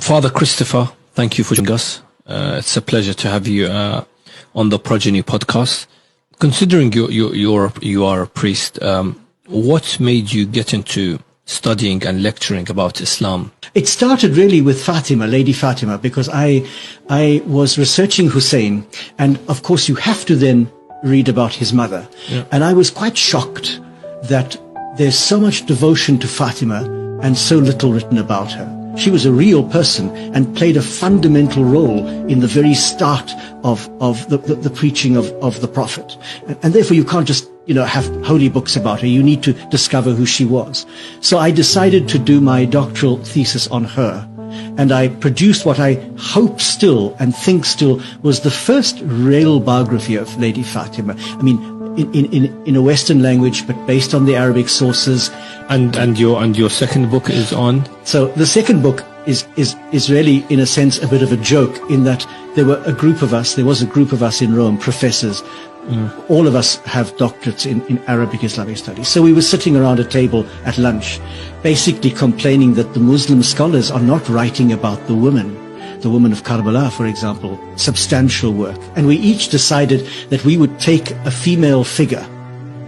Father Christopher, thank you for joining us. It's a pleasure to have you on the Progeny podcast. Considering you are a priest, what made you get into studying and lecturing about Islam? It started really with Fatima, Lady Fatima, because I was researching Hussein, and of course you have to then read about his mother. Yeah. And I was quite shocked that there's so much devotion to Fatima and so little written about her. She was a real person and played a fundamental role in the very start of the preaching of the Prophet. And therefore you can't just, have holy books about her. You need to discover who she was. So I decided to do my doctoral thesis on her. And I produced what I hope still and think still was the first real biography of Lady Fatima. I mean, in a Western language, but based on the Arabic sources. And your second book is on? So the second book is really, in a sense, a bit of a joke, in that there was a group of us in Rome, professors. All of us have doctorates in Arabic Islamic studies. So we were sitting around a table at lunch, basically complaining that the Muslim scholars are not writing about the women of Karbala, for example, substantial work. And we each decided that we would take a female figure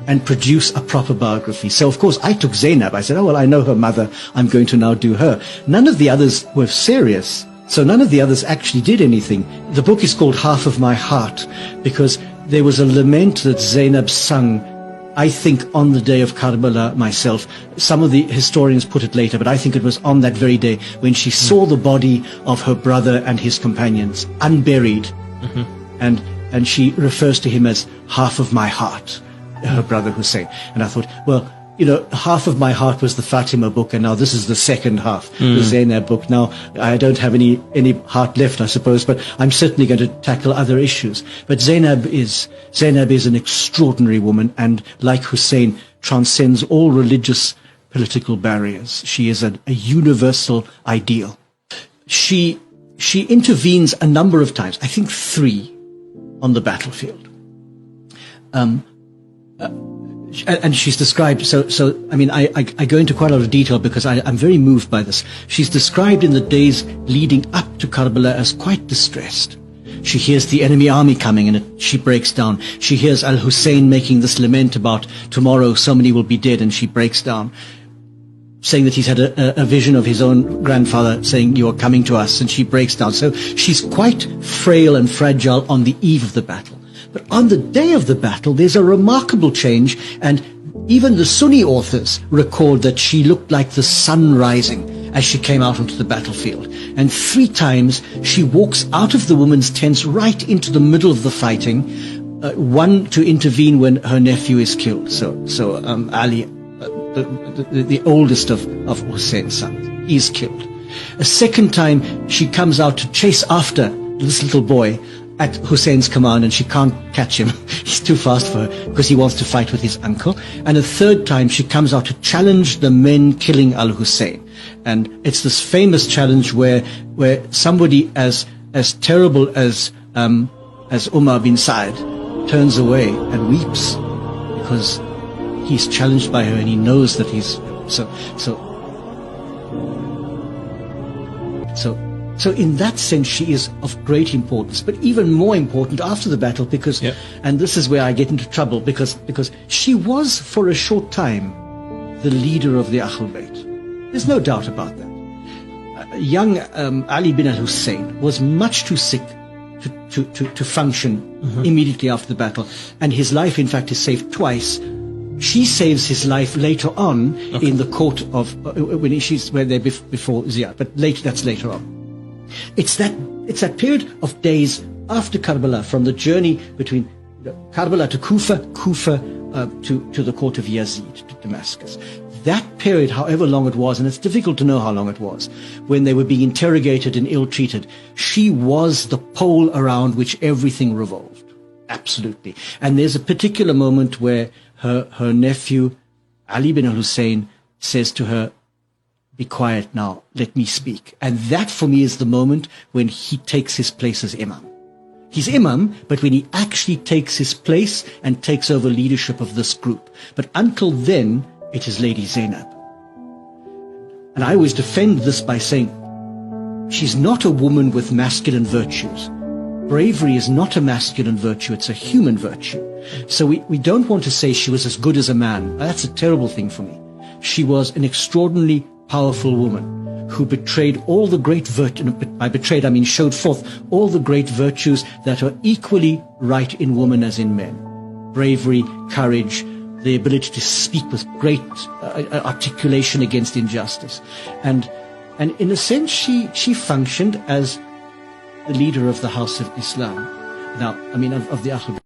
and produce a proper biography. So, of course, I took Zainab. I said, oh, well, I know her mother. I'm going to now do her. None of the others were serious. So none of the others actually did anything. The book is called Half of My Heart because there was a lament that Zainab sung, I think, on the day of Karbala myself. Some of the historians put it later, but I think it was on that very day when she saw the body of her brother and his companions unburied. And she refers to him as half of my heart, her brother Hussein. And I thought, well, half of my heart was the Fatima book, and now this is the second half, the Zainab book. Now, I don't have any heart left, I suppose, but I'm certainly going to tackle other issues. But Zainab is an extraordinary woman, and like Hussein, transcends all religious, political barriers. She is a universal ideal. She intervenes a number of times, I think 3, on the battlefield. And she's described, so I mean, I go into quite a lot of detail because I'm very moved by this. She's described in the days leading up to Karbala as quite distressed. She hears the enemy army coming and she breaks down. She hears Al-Hussein making this lament about tomorrow so many will be dead, and she breaks down, saying that he's had a vision of his own grandfather saying, you are coming to us, and she breaks down. So she's quite frail and fragile on the eve of the battle. But on the day of the battle, there's a remarkable change, and even the Sunni authors record that she looked like the sun rising as she came out onto the battlefield. And 3 times she walks out of the women's tents right into the middle of the fighting, one to intervene when her nephew is killed. So Ali, the oldest of Hussein's sons, is killed. A second time she comes out to chase after this little boy at Hussein's command, and she can't catch him. He's too fast for her because he wants to fight with his uncle. And a third time she comes out to challenge the men killing Al-Hussein. And it's this famous challenge where somebody as terrible as Umar bin Sa'd turns away and weeps because he's challenged by her and he knows that he's So in that sense, she is of great importance, but even more important after the battle because, and this is where I get into trouble, because she was for a short time the leader of the Ahl Bayt. There's no doubt about that. Young Ali bin al-Hussein was much too sick to function immediately after the battle, and his life, in fact, is saved twice. She saves his life later on in the court of when they're before Ziyad, but that's later on. It's that period of days after Karbala, from the journey between Karbala to Kufa to the court of Yazid, to Damascus. That period, however long it was, and it's difficult to know how long it was, when they were being interrogated and ill-treated, she was the pole around which everything revolved. Absolutely. And there's a particular moment where her nephew, Ali bin al-Hussein, says to her, be quiet now, let me speak. And that for me is the moment when he takes his place as Imam. He's Imam, but when he actually takes his place and takes over leadership of this group. But until then, it is Lady Zainab. And I always defend this by saying, she's not a woman with masculine virtues. Bravery is not a masculine virtue, it's a human virtue. So we don't want to say she was as good as a man. That's a terrible thing for me. She was an extraordinarily powerful woman who betrayed all the great virtues, by betrayed I mean showed forth all the great virtues that are equally right in women as in men. Bravery, courage, the ability to speak with great articulation against injustice. And in a sense, she functioned as the leader of the House of Islam. Now, I mean, of the Ahl